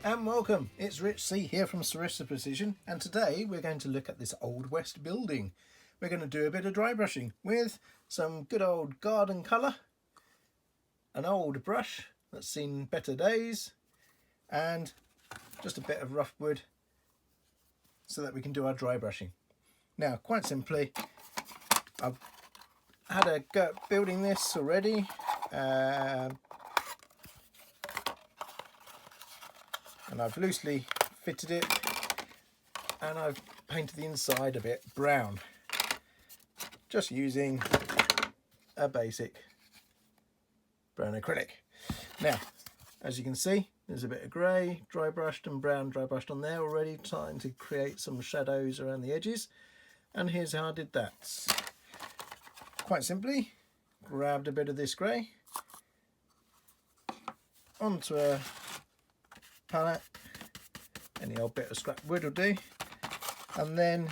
And welcome, it's RichC here from Sarissa Precision, and today we're going to look at this Old West building. We're going to do a bit of dry brushing with some good old garden colour, an old brush that's seen better days, and just a bit of rough wood so that we can do our dry brushing. Now, quite simply, I've had a go at building this already. And I've loosely fitted it, and I've painted the inside a bit brown, just using a basic brown acrylic. Now, as you can see, there's a bit of grey dry brushed and brown dry brushed on there already, trying to create some shadows around the edges. And here's how I did that. Quite simply, grabbed a bit of this grey onto a palette, any old bit of scrap wood will do, and then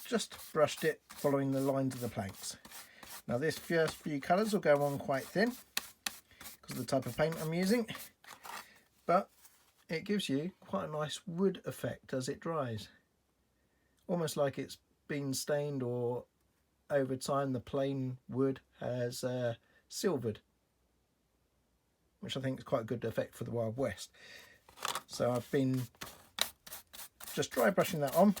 just brushed it following the lines of the planks. Now this first few colours will go on quite thin because of the type of paint I'm using, but it gives you quite a nice wood effect as it dries, almost like it's been stained, or over time the plain wood has silvered, which I think is quite a good effect for the Wild West. So I've been just dry brushing that on.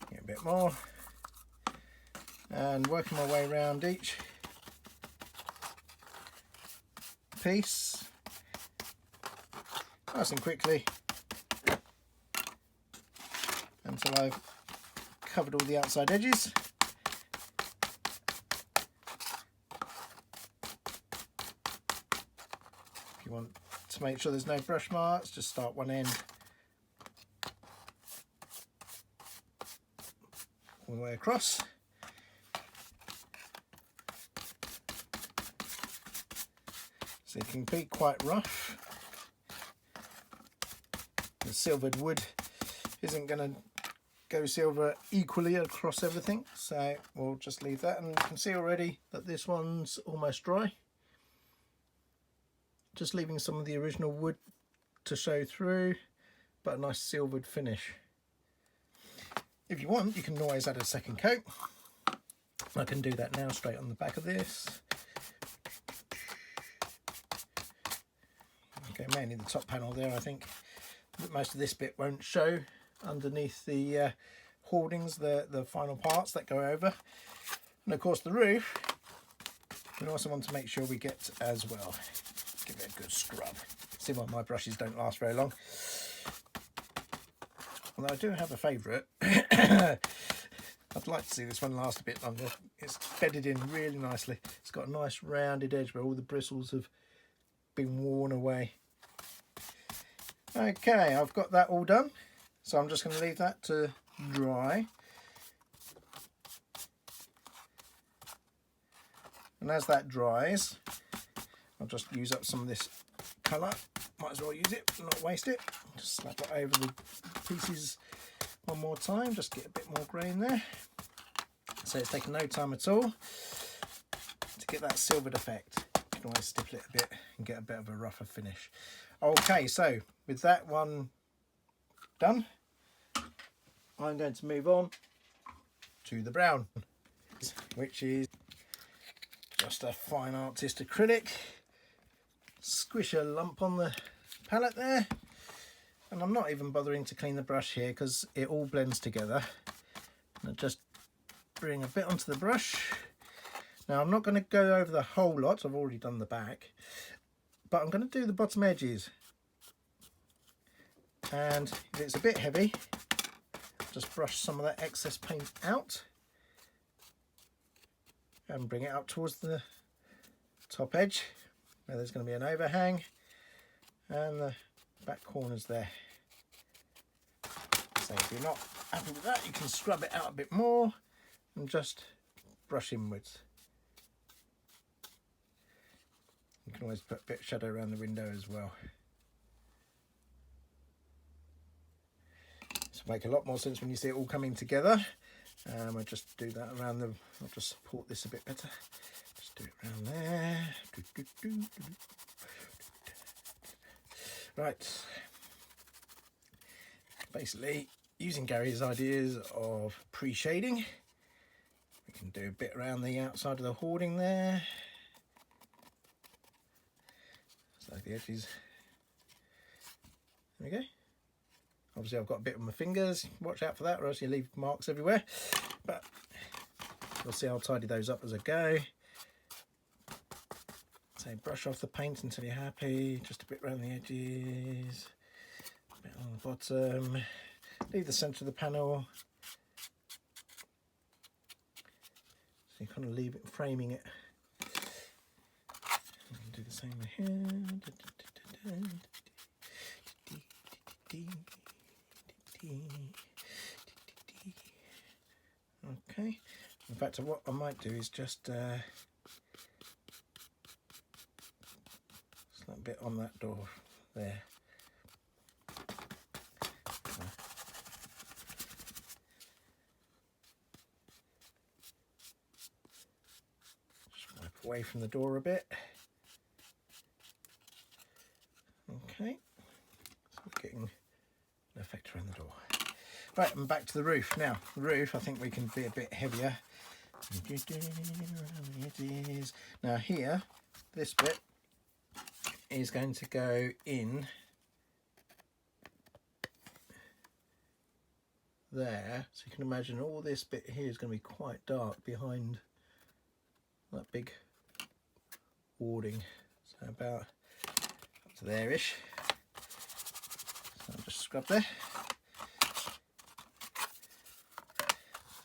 Get a bit more, and working my way around each piece nice and quickly until I've covered all the outside edges. If you want to make sure there's no brush marks, just start one end all the way across. So it can be quite rough. The silvered wood isn't going to go silver equally across everything, so we'll just leave that. And you can see already that this one's almost dry, just leaving some of the original wood to show through, but a nice silvered finish. If you want, you can always add a second coat. I can do that now straight on the back of this. Okay, mainly the top panel there. I think most of this bit won't show underneath the hoardings, the final parts that go over. And of course the roof, we also want to make sure we get as well. Give it a good scrub. See why my brushes don't last very long. Although I do have a favourite. I'd like to see this one last a bit longer. It's bedded in really nicely. It's got a nice rounded edge where all the bristles have been worn away. Okay, I've got that all done, so I'm just going to leave that to dry. And as that dries, I'll just use up some of this colour. Might as well use it, not waste it. Just slap it over the pieces one more time, just get a bit more grey in there. So it's taken no time at all to get that silvered effect. You can always stipple it a bit and get a bit of a rougher finish. Okay, so with that one done, I'm going to move on to the brown, which is just a fine artist acrylic. Squish a lump on the palette there, and I'm not even bothering to clean the brush here because it all blends together. And just bring a bit onto the brush. Now I'm not going to go over the whole lot, I've already done the back, but I'm going to do the bottom edges. And if it's a bit heavy, just brush some of that excess paint out and bring it up towards the top edge where there's going to be an overhang, and the back corners there. So if you're not happy with that, you can scrub it out a bit more and just brush inwards. You can always put a bit of shadow around the window as well. This will make a lot more sense when you see it all coming together. I'll just do that around the, I'll just support this a bit better. Just do it around there. Right. Basically, using Gary's ideas of pre-shading, we can do a bit around the outside of the hoarding there. So the edges. There we go. Obviously I've got a bit on my fingers, watch out for that or else you leave marks everywhere, but you'll see I'll tidy those up as I go. So brush off the paint until you're happy, just a bit around the edges, a bit on the bottom, leave the centre of the panel, so you kind of leave it, framing it. You can do the same here. Okay, in fact what I might do is just slap a bit on that door there. Just wipe away from the door a bit. Okay, so we're getting an effect around the door. Right, and back to the roof. Now, the roof, I think we can be a bit heavier. Now here, this bit is going to go in there. So you can imagine all this bit here is going to be quite dark behind that big hoarding. So about up to there-ish. So I'll just scrub there.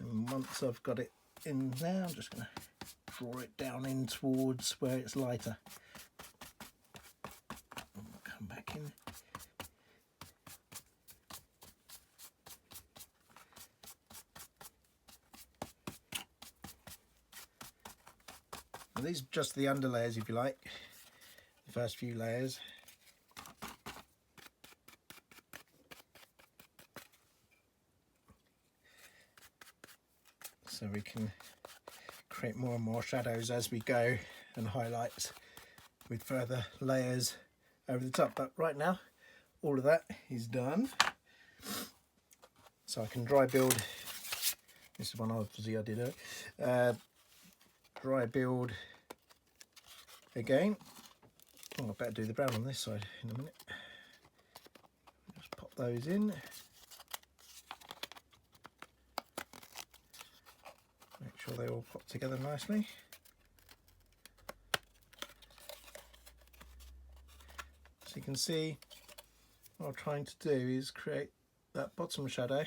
And once I've got it in there, I'm just going to draw it down in towards where it's lighter. And we'll come back in. And these are just the under layers, if you like, the first few layers. So we can create more and more shadows as we go and highlights with further layers over the top. But right now, all of that is done. So I can dry build. This is one obviously I did dry build again. Oh, I better do the brown on this side in a minute. Just pop those in. Make sure they all pop together nicely. So you can see what I'm trying to do is create that bottom shadow.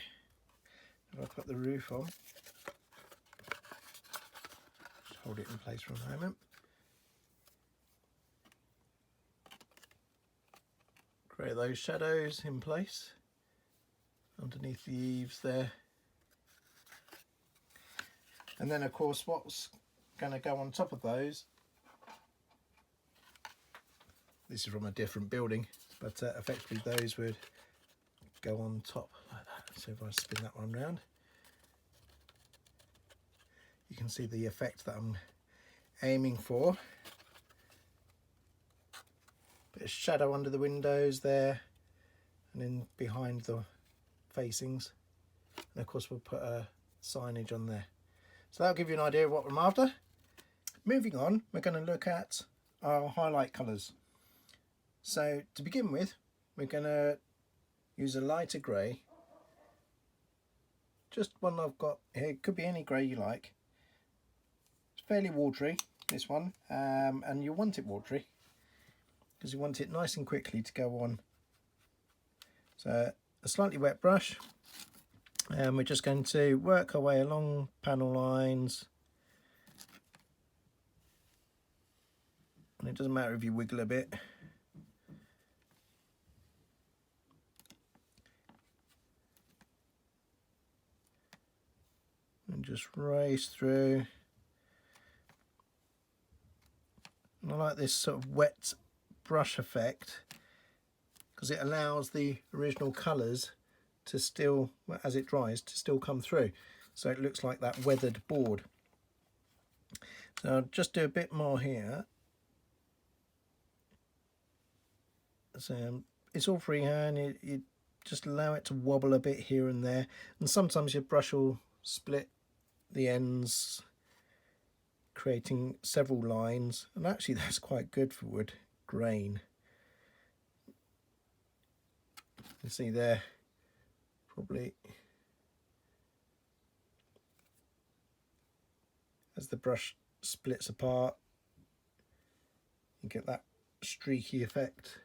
If I put the roof on, just hold it in place for a moment. Create those shadows in place underneath the eaves there. And then of course what's going to go on top of those, this is from a different building, but effectively those would go on top like that. So if I spin that one round, you can see the effect that I'm aiming for. Bit of shadow under the windows there, and then behind the facings. And of course we'll put a signage on there. So that'll give you an idea of what I'm after. Moving on, we're going to look at our highlight colours. So to begin with, we're going to use a lighter grey. Just one I've got here, it could be any grey you like. It's fairly watery, this one, and you want it watery because you want it nice and quickly to go on. So a slightly wet brush. And we're just going to work our way along panel lines. And it doesn't matter if you wiggle a bit. And just race through. And I like this sort of wet brush effect because it allows the original colours to still, as it dries, to still come through. so it looks like that weathered board. So I'll just do a bit more here. So it's all freehand. You just allow it to wobble a bit here and there, and sometimes your brush will split the ends, creating several lines, and actually that's quite good for wood grain. You see there, probably as the brush splits apart, you get that streaky effect.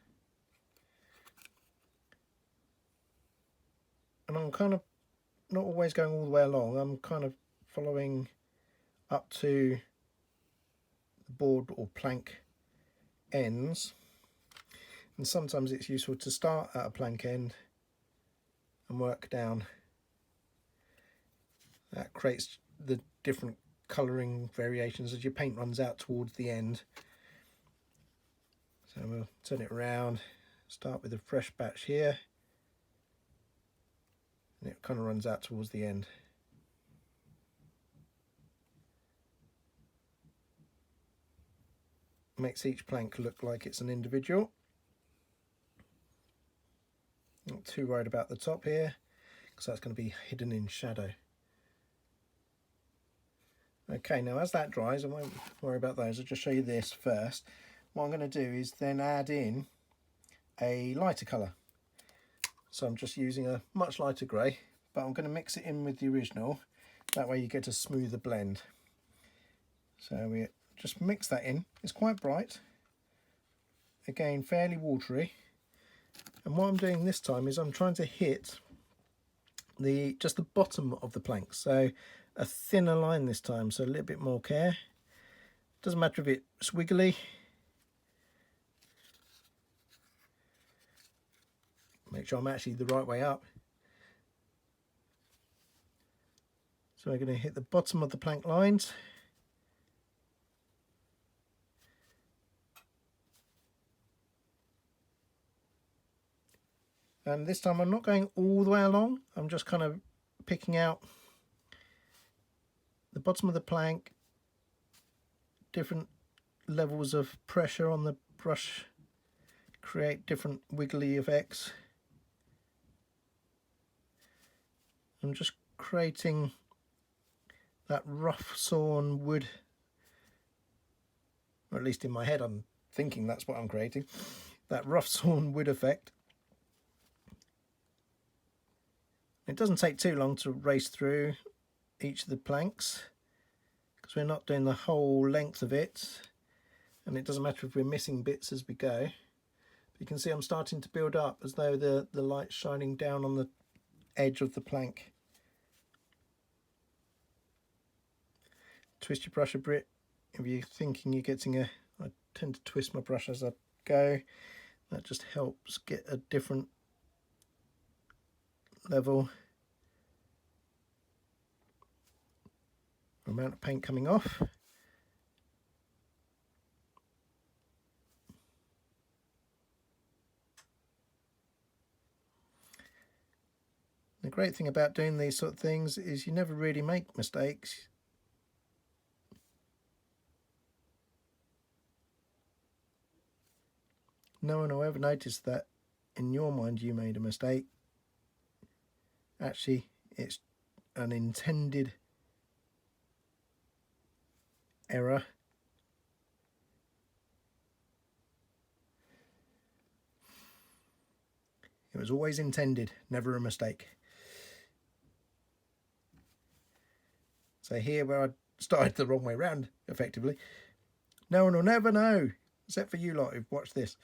And I'm kind of not always going all the way along. I'm kind of following up to the board or plank ends, and sometimes it's useful to start at a plank end and work down. That creates the different colouring variations as your paint runs out towards the end. So we'll turn it around, start with a fresh batch here, and it kind of runs out towards the end. Makes each plank look like it's an individual. Not too worried about the top here, because that's going to be hidden in shadow. Okay, now as that dries, I won't worry about those, I'll just show you this first. What I'm going to do is then add in a lighter colour. So I'm just using a much lighter grey, but I'm going to mix it in with the original. That way you get a smoother blend. So we just mix that in. It's quite bright. Again, fairly watery. And what I'm doing this time is I'm trying to hit just the bottom of the plank. So a thinner line this time, so a little bit more care. Doesn't matter if it's wiggly. Make sure I'm actually the right way up. So we're going to hit the bottom of the plank lines. And this time I'm not going all the way along. I'm just kind of picking out the bottom of the plank, different levels of pressure on the brush, create different wiggly effects. I'm just creating that rough sawn wood, or at least in my head I'm thinking that's what I'm creating, that rough sawn wood effect. It doesn't take too long to race through each of the planks, because we're not doing the whole length of it, and it doesn't matter if we're missing bits as we go. But you can see I'm starting to build up as though the light's shining down on the edge of the plank. Twist your brush a bit if you're thinking you're getting I tend to twist my brush as I go. That just helps get a different level amount of paint coming off. The great thing about doing these sort of things is you never really make mistakes. No one will ever notice that in your mind you made a mistake. Actually, it's an intended error. It was always intended, never a mistake. So here where I started the wrong way round, effectively, no one will never know, except for you lot who've watched this.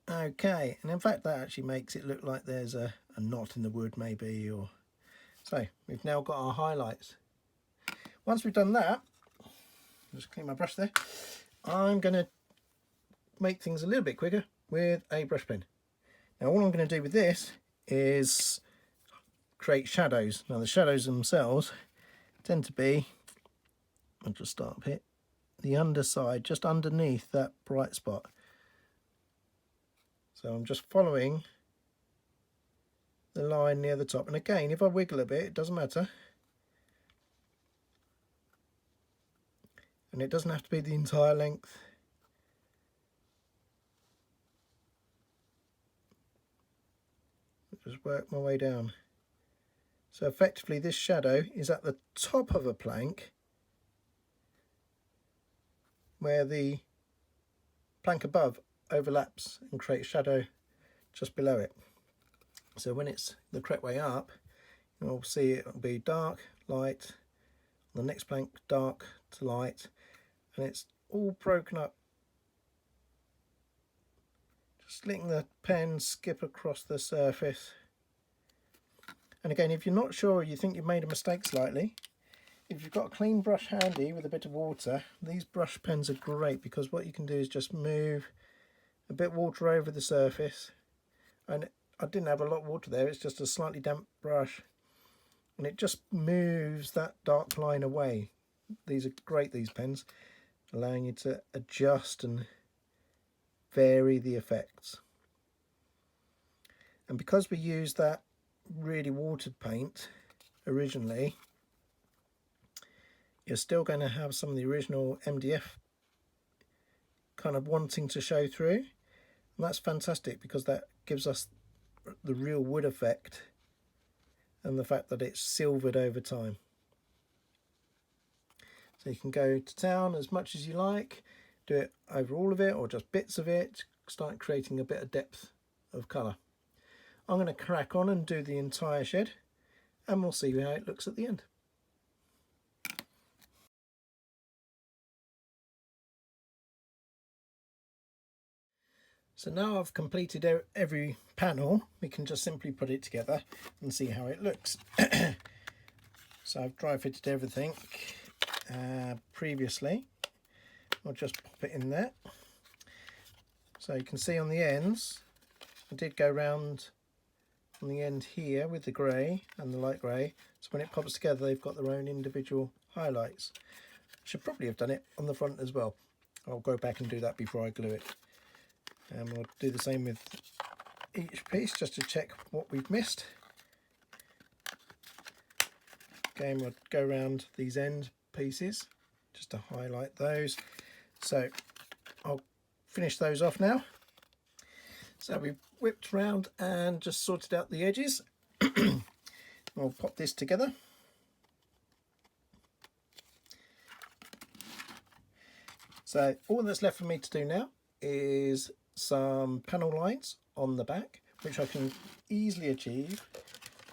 Okay, and in fact that actually makes it look like there's a knot in the wood maybe, or so we've now got our highlights. Once we've done that, just clean my brush there, I'm going to make things a little bit quicker with a brush pen. Now all I'm going to do with this is create shadows. Now the shadows themselves tend to be, I'll just start up here, the underside, just underneath that bright spot. So I'm just following the line near the top. And again, if I wiggle a bit, it doesn't matter. And it doesn't have to be the entire length. Just work my way down. So effectively this shadow is at the top of a plank where the plank above overlaps and creates shadow just below it. So when it's the correct way up, you'll see it will be dark, light, on the next plank dark to light, and it's all broken up. Just letting the pen skip across the surface. And again, if you're not sure or you think you've made a mistake slightly, if you've got a clean brush handy with a bit of water, these brush pens are great, because what you can do is just move a bit of water over the surface. And I didn't have a lot of water there, it's just a slightly damp brush, and it just moves that dark line away. These are great, these pens, allowing you to adjust and vary the effects. And because we used that really watered paint originally, you're still going to have some of the original MDF kind of wanting to show through, and that's fantastic because that gives us the real wood effect and the fact that it's silvered over time. So you can go to town as much as you like, do it over all of it or just bits of it, start creating a bit of depth of colour. I'm going to crack on and do the entire shed, and we'll see how it looks at the end. So now I've completed every panel, we can just simply put it together and see how it looks. So I've dry fitted everything previously. I'll just pop it in there. So you can see on the ends, I did go round on the end here with the grey and the light grey, so when it pops together they've got their own individual highlights. Should probably have done it on the front as well. I'll go back and do that before I glue it. And we'll do the same with each piece just to check what we've missed. Again, we'll go around these end pieces just to highlight those. So I'll finish those off now. So we've whipped around and just sorted out the edges. We'll pop this together. So all that's left for me to do now is some panel lines on the back, which I can easily achieve.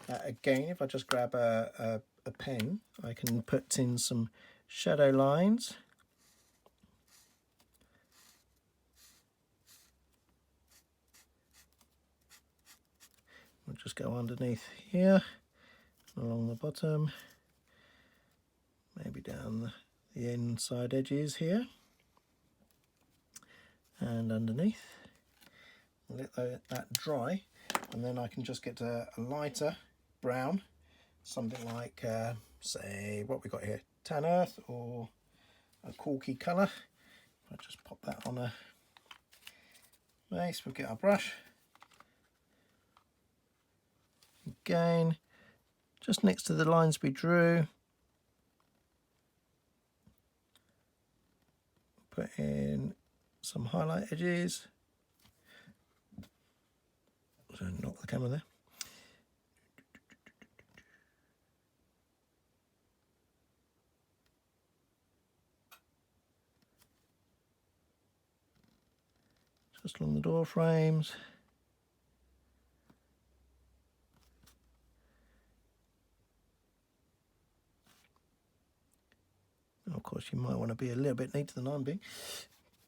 Again, if I just grab a pen, I can put in some shadow lines. We'll just go underneath here, along the bottom, maybe down the inside edges here, and underneath. Let that dry, and then I can just get a lighter brown, something like, say, what we got here, tan earth or a corky colour. I'll just pop that on a base. We'll get our brush. Again, just next to the lines we drew, put in some highlight edges. So knock the camera there. Just along the door frames. Of course, you might want to be a little bit neater than I'm being,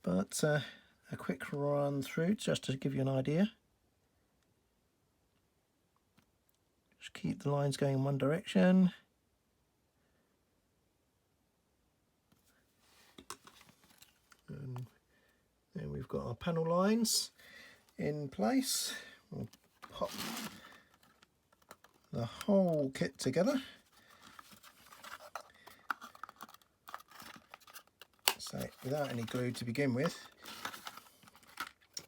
but a quick run through just to give you an idea. Just keep the lines going in one direction. And then we've got our panel lines in place. We'll pop the whole kit together. So without any glue to begin with,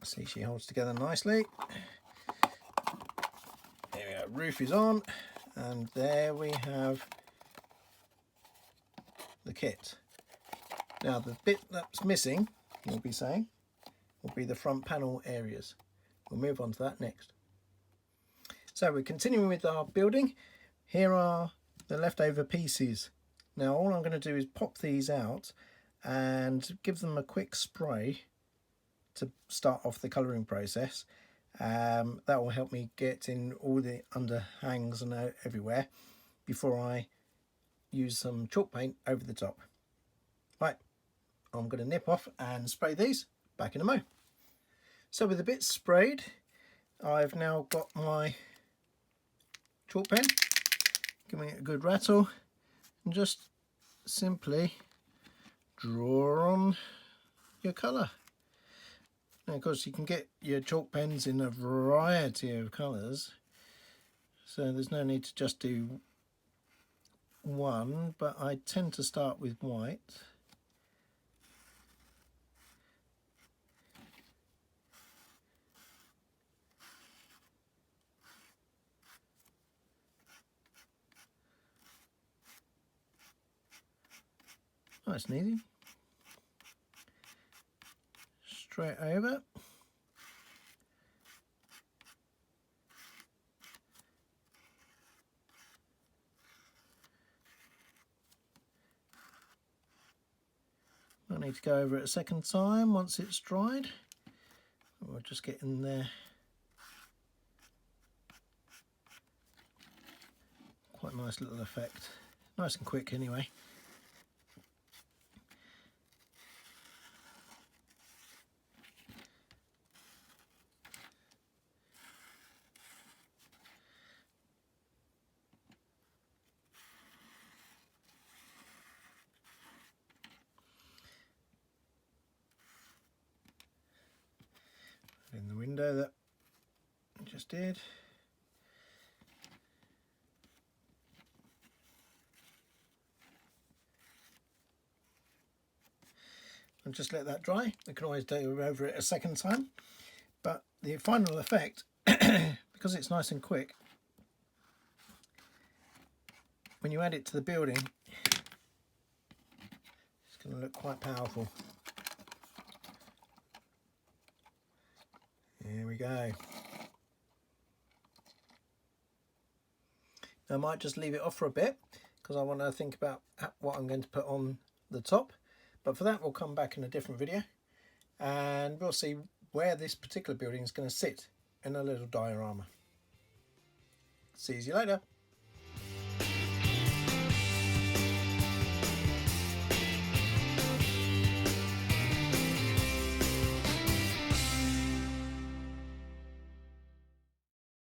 see, she holds together nicely. There we go, roof is on, and there we have the kit. Now the bit that's missing, you'll be saying, will be the front panel areas. We'll move on to that next. So we're continuing with our building. Here are the leftover pieces. Now all I'm going to do is pop these out and give them a quick spray to start off the colouring process. That will help me get in all the underhangs and everywhere before I use some chalk paint over the top. Right, I'm going to nip off and spray these. Back in a mo. So with the bits sprayed, I've now got my chalk pen, giving it a good rattle, and just simply draw on your colour. Now of course you can get your chalk pens in a variety of colours, so there's no need to just do one, but I tend to start with white. Nice and easy. Straight over. I need to go over it a second time once it's dried. We'll just get in there. Quite a nice little effect. Nice and quick anyway. In the window that I just did. And just let that dry. We can always do over it a second time, but the final effect, because it's nice and quick, when you add it to the building, it's going to look quite powerful. Here we go. I might just leave it off for a bit because I want to think about what I'm going to put on the top, but for that we'll come back in a different video and we'll see where this particular building is going to sit in a little diorama. See you later.